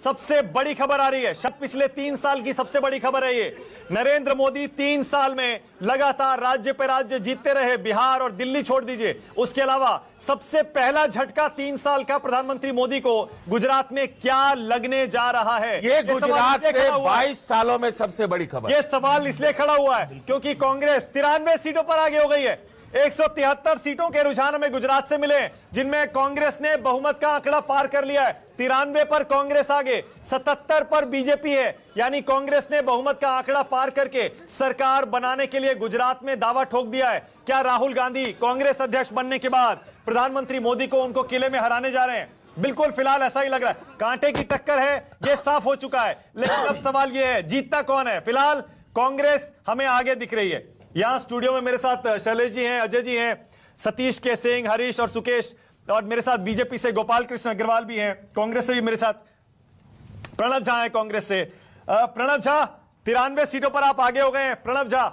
सबसे बड़ी खबर आ रही है, शायद पिछले 3 साल की सबसे बड़ी खबर है ये। नरेंद्र मोदी 3 साल में लगातार राज्य पे राज्य जीतते रहे, बिहार और दिल्ली छोड़ दीजिए। उसके अलावा सबसे पहला झटका 3 साल का प्रधानमंत्री मोदी को गुजरात में क्या लगने जा रहा है, ये गुजरात से 22 सालों में सबसे बड़ी खबर। ये सवाल इसलिए खड़ा हुआ है क्योंकि कांग्रेस 93 सीटों पर आगे हो गई है। 173 सीटों के रुझान हमें गुजरात से मिले, जिनमें कांग्रेस ने बहुमत का आंकड़ा पार कर लिया है। 93 पर कांग्रेस आगे, 77 पर बीजेपी है। यानी कांग्रेस ने बहुमत का आंकड़ा पार करके सरकार बनाने के लिए गुजरात में दावा ठोक दिया है। क्या राहुल गांधी कांग्रेस अध्यक्ष बनने के बाद प्रधानमंत्री मोदी को उनको किले में हराने जा रहे हैं? बिल्कुल, फिलहाल ऐसा ही लग रहा है। कांटे की टक्कर है, यह साफ हो चुका है। लेकिन अब सवाल यह है, जीतता कौन है? फिलहाल कांग्रेस हमें आगे दिख रही है। यहां स्टूडियो में मेरे साथ शैलेश जी हैं, अजय जी हैं, सतीश के सिंह, हरीश और सुकेश, और मेरे साथ बीजेपी से गोपाल कृष्ण अग्रवाल भी हैं, कांग्रेस से भी मेरे साथ प्रणव झा है कांग्रेस से। प्रणव झा, 93 सीटों पर आप आगे हो गए हैं। प्रणव झा,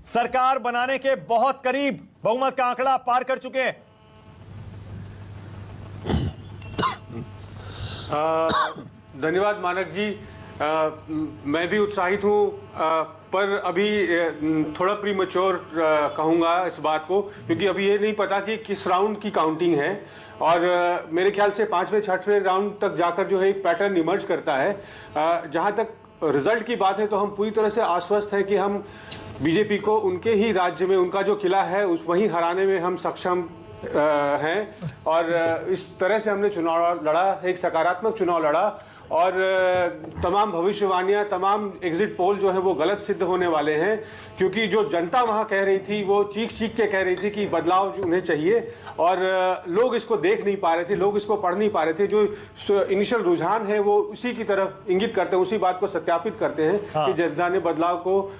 सरकार बनाने के बहुत करीब, बहुमत का आंकड़ा पार कर चुके हैं। धन्यवाद मानक जी। मैं भी उत्साहित हूँ, पर अभी थोड़ा प्रीमैच्योर कहूँगा इस बात को, क्योंकि अभी ये नहीं पता कि किस राउंड की काउंटिंग है। और मेरे ख्याल से 5वें 6वें राउंड तक जाकर जो है एक पैटर्न इमर्ज करता है। जहाँ तक रिजल्ट की बात है तो हम पूरी तरह से आश्वस्त हैं कि हम बीजेपी को उनके ही राज्य में, उनका जो किला है उस वहीं हराने में हम सक्षम हैं। और इस तरह से हमने चुनाव लड़ा, एक सकारात्मक चुनाव लड़ा, और तमाम भविष्यवाणियां, तमाम एग्जिट पोल जो है वो गलत सिद्ध होने वाले हैं। क्योंकि जो जनता वहां कह रही थी वो चीख चीख के कह रही थी कि बदलाव उन्हें चाहिए, और लोग इसको देख नहीं पा रहे थे, लोग इसको पढ़ नहीं पा रहे थे। जो इनिशियल रुझान है वो उसी की तरफ इंगित करते हैं, उसी बात को सत्यापित करते हैं कि जनता ने बदलाव को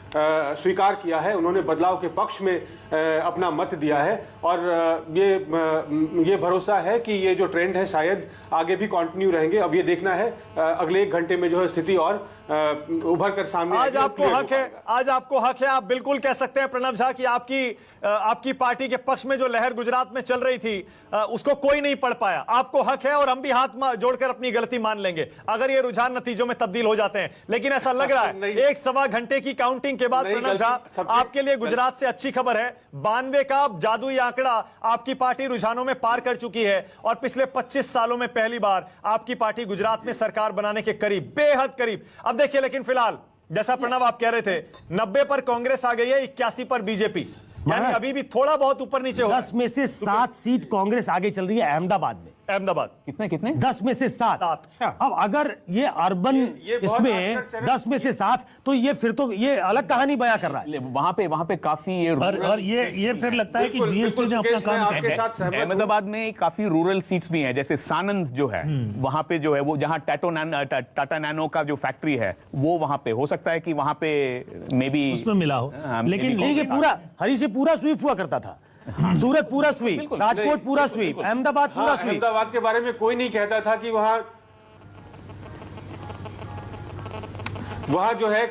स्वीकार किया है, उन्होंने बदलाव के पक्ष में अपना मत दिया है। और ये भरोसा है कि ये जो ट्रेंड है शायद आगे भी कंटिन्यू रहेंगे। अब ये देखना है अगले 1 घंटे में जो है स्थिति और उभर कर सामने। आज आपको हक है, आज आपको हक है, आप बिल्कुल कह सकते हैं प्रणव झा कि आपकी पार्टी के पक्ष में जो लहर गुजरात में चल रही थी उसको कोई नहीं पढ़ पाया। आपको हक है, और हम भी हाथ जोड़कर अपनी गलती मान लेंगे अगर ये रुझान नतीजों में तब्दील हो जाते हैं। लेकिन ऐसा लग रहा है 1-1.25 घंटे की काउंटिंग के बाद प्रणव झा, आपके लिए गुजरात से अच्छी खबर है। 92 का जादुई आंकड़ा आपकी पार्टी रुझानों में पार कर चुकी है, और पिछले 25 सालों में पहली बार आपकी पार्टी गुजरात में सरकार बनाने के करीब, बेहद करीब। अब देखिए, लेकिन फिलहाल जैसा प्रणव आप कह रहे थे, 90 पर कांग्रेस आ गई है, 81 पर बीजेपी, यानी अभी भी थोड़ा बहुत ऊपर नीचे हो। 10 में से 7 सीट कांग्रेस आगे चल रही है अहमदाबाद में। अहमदाबाद कितने 10 में से 7। अब अगर ये अर्बन इसमें 10 में से 7, तो ये फिर तो ये अलग कहानी बयां कर रहा है। वहां पे काफी और ये फिर लगता है कि जीएसटी ने अपना काम किया है। अहमदाबाद में काफी रूरल सीट्स भी हैं, जैसे सानंद जो है वहां पे जो है वो, जहां टाटा नैनो का जो फैक्ट्री है वो वहां पे हो सकता है कि वहां पे मे बी उसमें मिला हो। लेकिन ये पूरा हरी से पूरा स्वीप हुआ करता था। सूरत पूरा स्वीप, राजकोट पूरा स्वीप, अहमदाबाद पूरा स्वीप। अहमदाबाद के बारे में कोई नहीं कहता था कि वहां जो है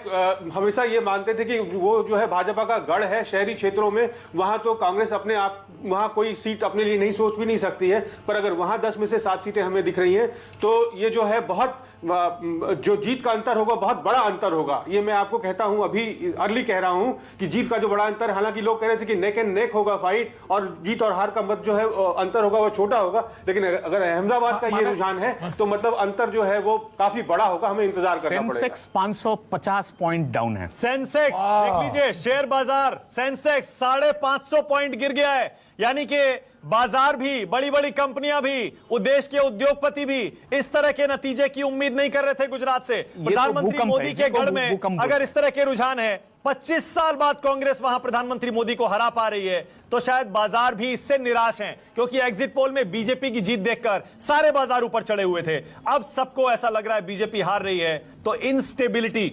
हमेशा ये मानते थे कि वो जो है भाजपा का गढ़ है शहरी क्षेत्रों में, वहां तो कांग्रेस अपने आप वहां कोई सीट अपने लिए नहीं सोच भी नहीं सकती है। पर अगर वहां 10 में से 7 सीटें हमें दिख रही हैं तो ये जो है बहुत, जो जीत का अंतर होगा बहुत बड़ा अंतर होगा। ये मैं आपको कहता हूं, अभी अर्ली कह रहा हूं कि जीत का जो बड़ा अंतर, हालांकि लोग कह रहे थे कि नेक एंड नेक होगा फाइट, और जीत और हार का मत जो है अंतर होगा वो छोटा होगा। लेकिन अगर अहमदाबाद का ये रुझान है तो मतलब अंतर जो है वो काफी बड़ा होगा, हमें इंतजार करना पड़ेगा। सेंसेक्स 550 पॉइंट डाउन है। सेंसेक्स देख लीजिए, शेयर बाजार सेंसेक्स 550 पॉइंट गिर गया है। यानी कि बाजार भी, बड़ी बड़ी कंपनियां भी, देश के उद्योगपति भी इस तरह के नतीजे की उम्मीद नहीं कर रहे थे गुजरात से। प्रधानमंत्री मोदी के गढ़ में अगर इस तरह के रुझान है, 25 साल बाद कांग्रेस वहां प्रधानमंत्री मोदी को हरा पा रही है, तो शायद बाजार भी इससे निराश हैं, क्योंकि एग्जिट पोल में बीजेपी की जीत देखकर सारे बाजार ऊपर चढ़े हुए थे। अब सबको ऐसा लग रहा है बीजेपी हार रही है, तो इंस्टेबिलिटी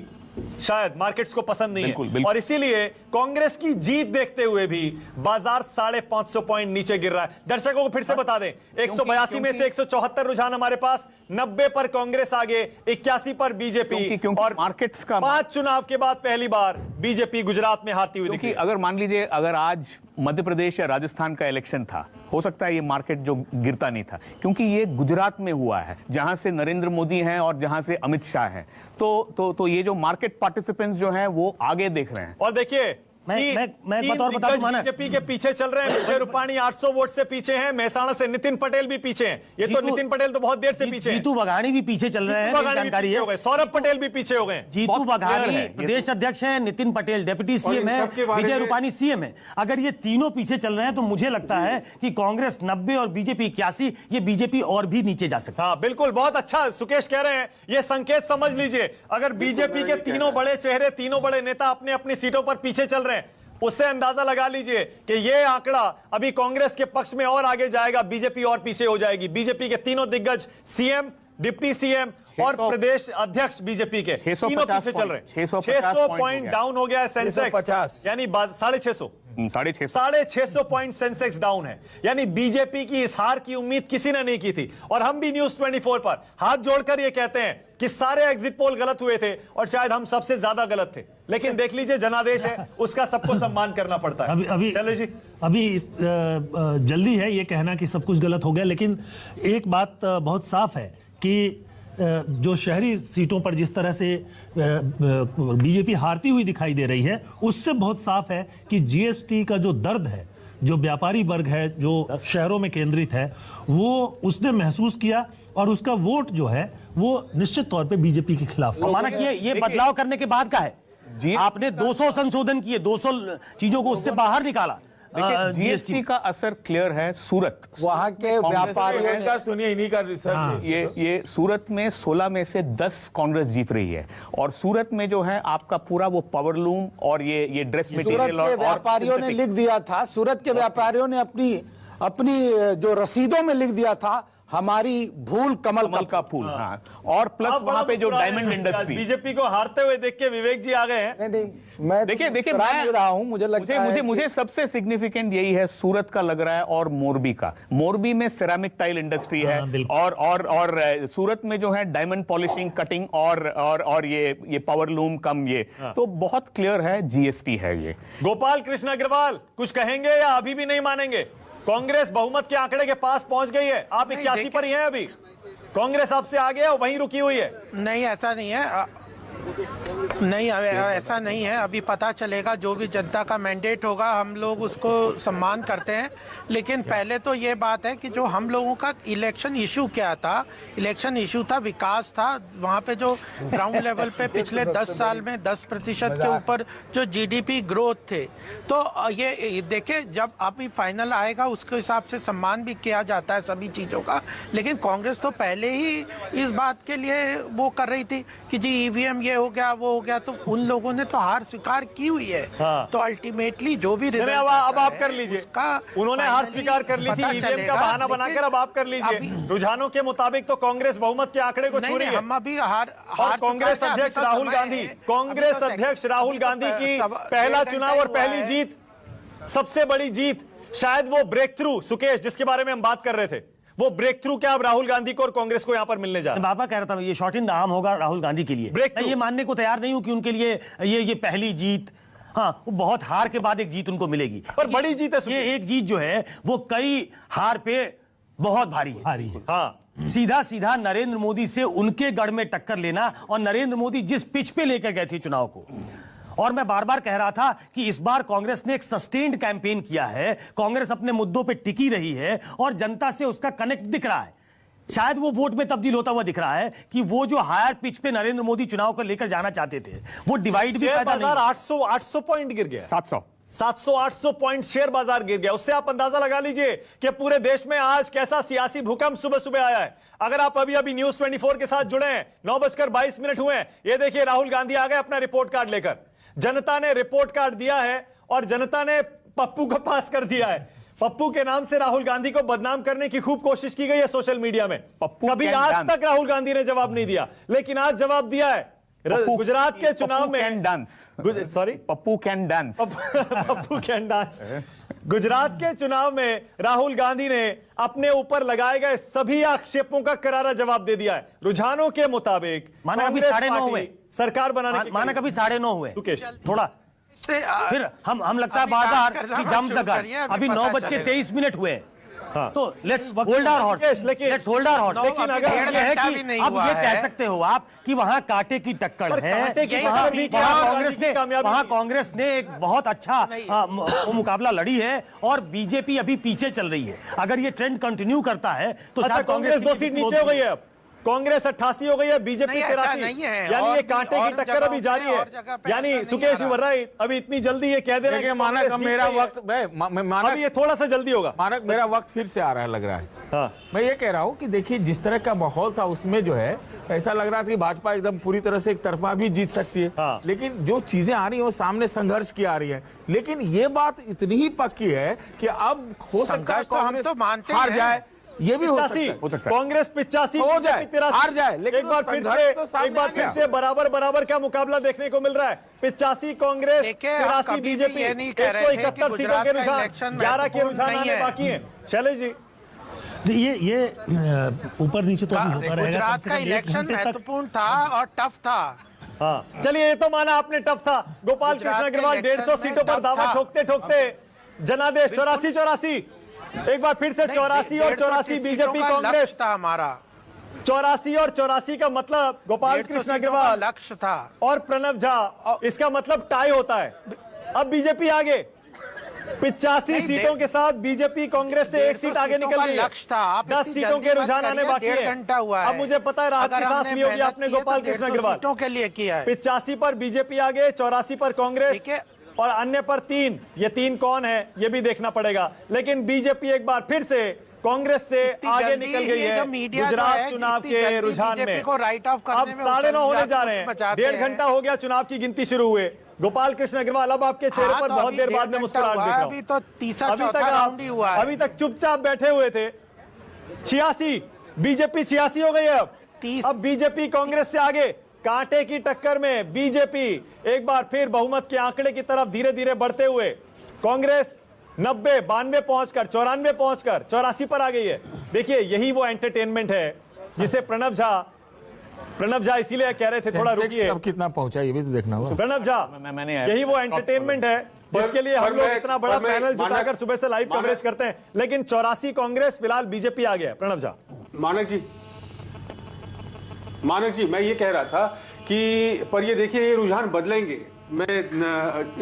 शायद मार्केट्स को पसंद नहीं बिल्कुल, है बिल्कुल। और इसीलिए कांग्रेस की जीत देखते हुए भी बाजार 550 पॉइंट नीचे गिर रहा है। दर्शकों को फिर से बता दें, 182 में से 174 रुझान हमारे पास, 90 पर कांग्रेस आगे, 81 पर बीजेपी, क्योंकि और मार्केट्स का 5 चुनाव के बाद पहली बार बीजेपी गुजरात में हारती हुई दिखी। क्योंकि अगर मान लीजिए अगर आज मध्य प्रदेश या राजस्थान का इलेक्शन था, हो सकता है ये मार्केट जो गिरता नहीं था, क्योंकि ये गुजरात में हुआ है जहां से नरेंद्र मोदी हैं और जहां से अमित शाह हैं। तो ये जो मार्केट पार्टिसिपेंट्स जो हैं वो आगे देख रहे हैं। और देखिए मैं एक बात और बता दूं, मानक। बीजेपी के पीछे चल रहे हैं। विजय रूपाणी 800 वोट से पीछे हैं, महसाणा से नितिन पटेल भी पीछे हैं। ये तो नितिन पटेल तो बहुत देर से पीछे हैं। जीतू वघानी भी पीछे चल रहे हैं, जीतू वघानी भी जानकारी पीछे है। हो गए, सौरभ पटेल भी पीछे हो गए। जीतू बहुत clear वघानी है। प्रदेश अध्यक्ष है, नितिन पटेल डिप्टी सीएम है, सबके बारे विजय में- रूपाणी सीएम है। अगर ये तीनों पीछे चल रहे हैं तो मुझे लगता है कि कांग्रेस 90 और बीजेपी 81, ये बीजेपी और भी नीचे जा सकता है। हाँ बिल्कुल, बहुत अच्छा सुकेश कह रहे हैं। ये संकेत समझ लीजिए, अगर बीजेपी के तीनों बड़े चेहरे, तीनों बड़े नेता अपने अपनी सीटों पर पीछे चल रहे हैं, उससे अंदाजा लगा लीजिए कि यह आंकड़ा अभी कांग्रेस के पक्ष में और आगे जाएगा, बीजेपी और पीछे हो जाएगी। बीजेपी के तीनों दिग्गज, सीएम, डिप्टी सीएम और प्रदेश अध्यक्ष बीजेपी के तीनों पीछे चल रहे हैं। 600 पॉइंट डाउन हो गया है सेंसेक्स, यानी 650 650 पॉइंट सेंसेक्स डाउन है। यानी बीजेपी की इस हार की उम्मीद किसी ने नहीं की थी। और हम भी न्यूज 24 पर हाथ जोड़कर यह कहते हैं कि सारे एग्जिट पोल गलत हुए थे और शायद हम सबसे ज्यादा गलत थे। लेकिन देख लीजिए, जनादेश है, उसका सबको सम्मान करना पड़ता है। चले जी, अभी जल्दी है ये कहना कि सब कुछ गलत हो गया, लेकिन एक बात बहुत साफ है कि जो शहरी सीटों पर जिस तरह से बीजेपी हारती हुई दिखाई दे रही है, उससे बहुत साफ है कि जीएसटी का जो दर्द है, जो व्यापारी वर्ग है, जो शहरों में केंद्रित है, वो उसने महसूस किया और उसका वोट जो है वो निश्चित तौर पे बीजेपी के खिलाफ है। मानक ये बदलाव करने के बाद का है। आपने 200 संशोधन किए, 200 चीजों को उससे बाहर निकाला। जीएसटी का असर क्लियर है। सूरत, वहां के व्यापारियों इनका सुनिए, इन्हीं का रिसर्च है। ये सूरत में 16 में से 10 कांग्रेस जीत रही है। और सूरत में जो है आपका पूरा वो पावरलूम और ये ड्रेस सूरत मटेरियल के व्यापारियों ने लिख दिया था, सूरत के व्यापारियों ने अपनी जो रसीदों में लिख दिया था, हमारी भूल कमल का फूल। हाँ, और प्लस वहां पे जो डायमंड इंडस्ट्री, बीजेपी को हारते हुए देख के विवेक जी आ गए हैं। नहीं, मैं देखिए मुस्कुरा नहीं रहा हूं, मुझे लगता है मुझे सबसे सिग्निफिकेंट यही है, सूरत का लग रहा है और मोरबी का। मोरबी में सिरेमिक टाइल इंडस्ट्री है और सूरत में जो है डायमंड पॉलिशिंग, कटिंग और ये पावरलूम कम ये। तो बहुत क्लियर है, जीएसटी है ये। गोपाल कृष्ण अग्रवाल कुछ कहेंगे या अभी भी नहीं मानेंगे? कांग्रेस बहुमत के आंकड़े के पास पहुंच गई है, आप 81 पर ही हैं अभी। कांग्रेस आपसे आगे है, वहीं रुकी हुई है। नहीं, ऐसा नहीं है। नहीं, ऐसा नहीं है। अभी पता चलेगा, जो भी जनता का मैंडेट होगा हम लोग उसको सम्मान करते हैं। लेकिन पहले तो ये बात है कि जो हम लोगों का इलेक्शन इशू क्या था, इलेक्शन इशू था विकास था। वहाँ पे जो ग्राउंड लेवल पे पिछले 10 साल में 10% के ऊपर जो जीडीपी ग्रोथ थे, तो ये देखिए, जब अभी फाइनल आएगा उसके हिसाब से सम्मान भी किया जाता है सभी चीज़ों का। लेकिन कांग्रेस तो पहले ही इस बात के लिए वो कर रही थी कि जी ईवीएम ये हो गया, वो हो गया, तो उन लोगों ने तो हार स्वीकार की हुई है। हाँ। तो अल्टीमेटली जो भी नहीं, अब आप कर लीजिए। उन्होंने हार स्वीकार कर ली थी, ईवीएम का बहाना बनाकर। अब आप कर लीजिए। रुझानों के मुताबिक तो कांग्रेस बहुमत के आंकड़े को छू रही है। हम अभी हार और कांग्रेस अध्यक्ष राहुल गांधी, कांग्रेस अध्यक्ष राहुल गांधी की पहला चुनाव और पहली जीत, सबसे बड़ी जीत, शायद वो ब्रेक थ्रू, सुकेश जिसके बारे में हम बात कर रहे थे, वो ब्रेक थ्रू क्या अब राहुल गांधी को और कांग्रेस को यहां पर मिलने जा रहा है? बाबा कह रहा था ये शॉट इन द आर्म होगा राहुल गांधी के लिए। मैं ये मानने को तैयार नहीं हूं कि उनके लिए ये पहली जीत, हाँ, वो बहुत हार के बाद एक जीत उनको मिलेगी, पर बड़ी जीत है। ये एक जीत जो है वो कई हार पे बहुत भारी है। हाँ, सीधा नरेंद्र मोदी से उनके गढ़ में टक्कर लेना, और नरेंद्र मोदी जिस पिच पे लेकर गए थे चुनाव को। और मैं बार बार कह रहा था कि इस बार कांग्रेस ने एक सस्टेन्ड कैंपेन किया है, कांग्रेस अपने मुद्दों पे टिकी रही है और जनता से उसका कनेक्ट दिख रहा है। शायद वो वोट में तब्दील होता हुआ दिख रहा है कि वो जो हायर पिच पे नरेंद्र मोदी चुनाव को लेकर जाना चाहते थे, वो डिवाइड भी पैदा नहीं। 800 पॉइंट गिर गया, 700 पॉइंट शेयर बाजार गिर गया। उससे आप अंदाजा लगा लीजिए कि पूरे देश में आज कैसा सियासी भूकंप सुबह सुबह आया है। अगर आप अभी न्यूज 24 के साथ जुड़े हैं, 9:22 हुए हैं, ये देखिए राहुल गांधी आ गए अपना रिपोर्ट कार्ड लेकर। जनता ने रिपोर्ट कार्ड दिया है और जनता ने पप्पू को पास कर दिया है। पप्पू के नाम से राहुल गांधी को बदनाम करने की खूब कोशिश की गई है सोशल मीडिया में। कभी आज तक राहुल गांधी ने जवाब नहीं दिया, लेकिन आज जवाब दिया है गुजरात के चुनाव में can dance, sorry Pappu can dance, Pappu can dance. Gujarat के चुनाव में राहुल गांधी ने अपने ऊपर लगाए गए सभी आक्षेपों का करारा जवाब दे दिया है। रुझानों के मुताबिक माना अभी कांग्रेस 9:30 पार्टी हुए, सरकार बनाने के माना कभी 9:30 हुए सुकेश थोड़ा, फिर हम लगता है अभी बार बार काम करना कि जंप शुरू द गन। करिए, अभी पता 9:23 हुए। हाँ। तो लेट्स होल्ड आवर हॉर्स, लेकिन- लेट्स होल्ड आवर हॉर्स। नौ, लेकिन अभी अगर डेढ़ ये है घंटा कि भी नहीं अब हुआ ये है। कह सकते हो आप कि वहां कांटे की टक्कर पर है, कांटे की वहां टक्कर भी क्या है? कांग्रेस ने कामयाबी वहां की। कांग्रेस ने एक बहुत अच्छा वो मुकाबला लड़ी है और बीजेपी अभी पीछे चल रही है। अगर ये ट्रेंड कंटिन्यू करता है तो अच्छा, शायद कांग्रेस 2 सीट नीचे हो गई है। अब कांग्रेस 88 हो गई है, बीजेपी नहीं, ऐसा 83। नहीं है। यानी और ये भी- कांटे और की टक्कर जगहों अभी जारी पे और जगह है। पे यानी ऐसा नहीं सुकेश आ यू वर रहा। राइट, अभी इतनी जल्दी ये कह देना देखिए कि मानक, कांग्रेस अब जीत मेरा गई है। वक्त अभी मानक, ये थोड़ा सा जल्दी होगा। मानक मेरा वक्त फिर से आ रहा है, लग रहा है। हाँ। मैं ये कह रहा हूँ कि देखिए जिस तरह का माहौल था उसमें जो है ऐसा लग रहा था कि भाजपा एकदम पूरी तरह से एक तरफा भी जीत सकती है। हाँ। लेकिन जो चीजें आ रही हैं वो सामने संघर्ष की आ रही है। लेकिन ये बात इतनी ही पक्की है कि अब हो सकता है संघर्ष तो हम कांग्रेस तो मानते ही हार हैं। जाए, ये भी हो सकता 85, है। हो सकता है। कांग्रेस 85 हो जाए, बीजेपी 83। हार जाए, लेकिन एक बार वो फिर संघर्ष तो से सामने एक बार आ फिर गया। से बराबर का मुकाबला देखने को मिल रहा है। 85 कांग्रेस, देखिए, हम 83 कभी भी बीजेपी, ये नहीं कह रहे थे कि 171 सीटों गुजरात के का रुझान, इलेक्शन 11 के रुझान महत्वपूर्ण आने नहीं है। बाकी हैं। शैलेश जी, ये ऊपर नीचे तो अभी होता रहेगा। गुजरात कम से का कम एक इलेक्शन घंटे तक महत्वपूर्ण था और टफ था। हाँ चलिए, ये तो माना आपने टफ था। गोपाल गुजरात कृष्ण के अग्रवाल इलेक्शन 150 में सीटों पर टफ दावा था। ठोकते जनादेश 84। एक बार फिर से 84 और 84 बीजेपी कांग्रेस, था हमारा 84 और 84 का मतलब गोपाल 150 कृष्ण सीटों का अग्रवाल लक्ष्य था। और प्रणव झा, इसका मतलब टाई होता है। अब बीजेपी आगे 85 नहीं, सीटों के साथ बीजेपी कांग्रेस से एक 150 सीट आगे सीटों निकल का गई है। लक्ष्य था। आप 10 इतनी सीटों जल्दी के मत रुझान आने करिए, बाकी 1.5 है। घंटा हुआ है। अब मुझे पता है राहत की अगर सांस हमने ली होगी मेहनत आपने की है तो गोपाल कृष्ण 150 अग्रवाल। सीटों के लिए किया है। 85 पर बीजेपी आगे, 84 पर कांग्रेस ठीक है। और अन्य पर 3। ये 3 कौन है ये भी देखना पड़ेगा। लेकिन बीजेपी एक बार फिर से कांग्रेस से इतनी आगे जल्दी निकल गई ये है जो मीडिया जो गुजरात है, चुनाव इतनी के जल्दी रुझान बीजेपी में। को राइट ऑफ करने अब में 9:30 होने उछल जा रहे हैं, बचाते 1.5 हैं। घंटा हो गया चुनाव की गिनती शुरू हुए। गोपाल कृष्ण अग्रवाल, अब आपके चेहरे हाँ, पर तो बहुत अभी देर 1.5 बाद में घंटा मुस्कुराहट हुआ देख है, रहा हूं। अभी तो तीसरा अभी चौथा तक राउंड ही हुआ है। अभी तक चुपचाप बैठे हुए थे। 86 बीजेपी 86 हो गई है। अब बीजेपी कांग्रेस से आगे, कांटे की टक्कर में बीजेपी एक बार फिर बहुमत के आंकड़े की तरफ धीरे धीरे बढ़ते हुए कांग्रेस 90, 92 पहुंचकर 94 पहुंचकर 84 पर आ गई है। देखिए, यही वो एंटरटेनमेंट है जिसे प्रणव झा इसीलिए कह रहे थे थोड़ा रुकिए। अब कितना पहुंचा ये भी तो देखना होगा। प्रणव झा, मैंने यही वो एंटरटेनमेंट है जिसके लिए हम लोग इतना बड़ा पैनल जुटाकर सुबह से लाइव कवरेज करते हैं। लेकिन 84 कांग्रेस, फिलहाल बीजेपी आ गया है। प्रणव झा, मानक जी मैं ये कह रहा था कि पर ये देखिए ये रुझान बदलेंगे। मैं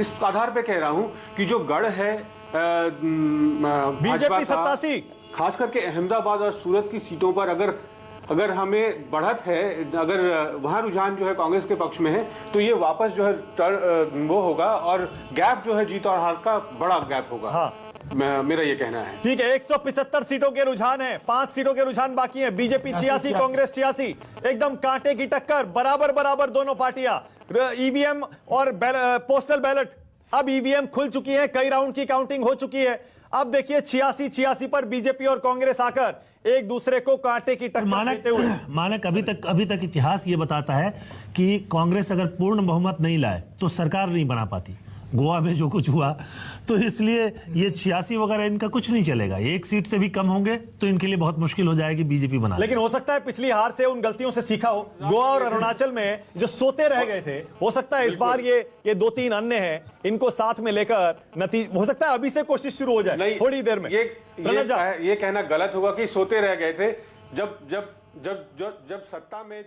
इस आधार पे कह रहा हूं कि जो गढ़ है बीजेपी 87, खास करके अहमदाबाद और सूरत की सीटों पर अगर हमें बढ़त है, अगर वहां रुझान जो है कांग्रेस के पक्ष में है, तो ये वापस जो है वो होगा और गैप जो है जीत और हार का बड़ा गैप होगा। हाँ। मेरा ये कहना है। ठीक है, 175 सीटों के रुझान है, 5 सीटों के रुझान बाकी हैं। बीजेपी 86, कांग्रेस 86, एकदम कांटे की टक्कर, बराबर दोनों पार्टियां। ईवीएम और पोस्टल बैलेट, अब ईवीएम खुल चुकी है, कई राउंड की काउंटिंग हो चुकी है। अब देखिए 86 पर बीजेपी और कांग्रेस आकर एक दूसरे को कांटे की टक्कर देते हुए। मानक अभी तक इतिहास ये बताता है कि कांग्रेस अगर पूर्ण बहुमत नहीं लाए तो सरकार नहीं बना पाती। गोवा में जो कुछ हुआ, तो इसलिए ये 86 वगैरह इनका कुछ नहीं चलेगा। एक सीट से भी कम होंगे तो इनके लिए बहुत मुश्किल हो जाएगी बीजेपी बना। लेकिन हो सकता है पिछली हार से उन गलतियों से सीखा हो। गोवा और अरुणाचल में जो सोते रह गए थे, हो सकता है इस बार ये 2-3 अन्य हैं, इनको साथ में लेकर नतीजा, हो सकता है अभी से कोशिश शुरू हो जाए थोड़ी देर में। ये कहना गलत होगा कि सोते रह गए थे। जब सत्ता में